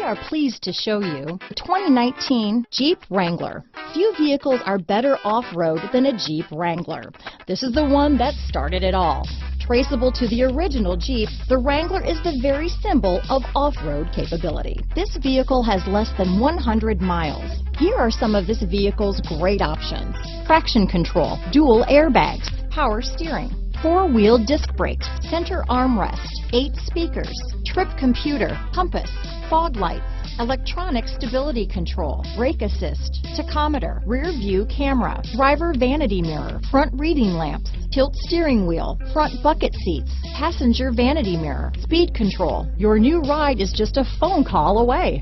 are pleased to show you the 2019 Jeep Wrangler. Few vehicles are better off-road than a Jeep Wrangler. This is the one that started it all. Traceable to the original Jeep, the Wrangler is the very symbol of off-road capability. This vehicle has less than 100 miles. Here are some of this vehicle's great options: traction control, dual airbags, power steering, four-wheel disc brakes, center armrest, 8 speakers, trip computer, compass, fog lights, electronic stability control, brake assist, tachometer, rear view camera, driver vanity mirror, front reading lamps, tilt steering wheel, front bucket seats, passenger vanity mirror, speed control. Your new ride is just a phone call away.